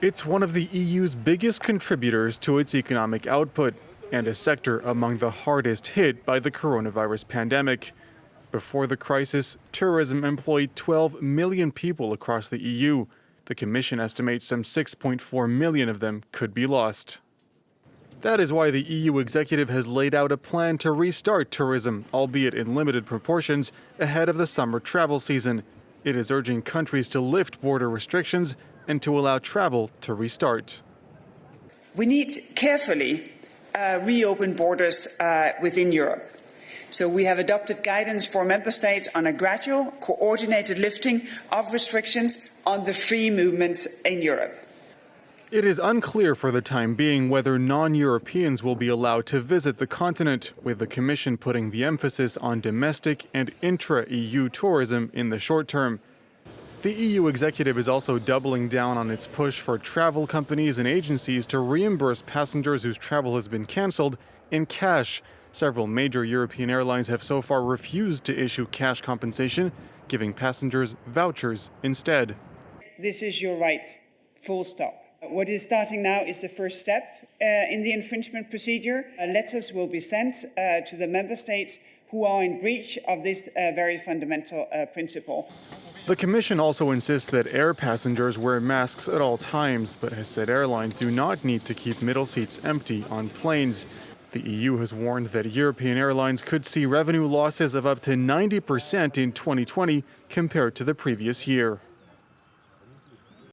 It's one of the EU's biggest contributors to its economic output and a sector among the hardest hit by the coronavirus pandemic. Before the crisis, tourism employed 12 million people across the EU. The Commission estimates some 6.4 million of them could be lost. That is why the EU executive has laid out a plan to restart tourism, albeit in limited proportions, ahead of the summer travel season. It is urging countries to lift border restrictions and to allow travel to restart. We need carefully reopen borders within Europe. So we have adopted guidance for member states on a gradual, coordinated lifting of restrictions on the free movements in Europe. It is unclear for the time being whether non-Europeans will be allowed to visit the continent, with the Commission putting the emphasis on domestic and intra-EU tourism in the short term. The EU executive is also doubling down on its push for travel companies and agencies to reimburse passengers whose travel has been cancelled in cash. Several major European airlines have so far refused to issue cash compensation, giving passengers vouchers instead. This is your right, full stop. What is starting now is the first step in the infringement procedure. Letters will be sent to the member states who are in breach of this very fundamental principle. The Commission also insists that air passengers wear masks at all times, but has said airlines do not need to keep middle seats empty on planes. The EU has warned that European airlines could see revenue losses of up to 90% in 2020 compared to the previous year.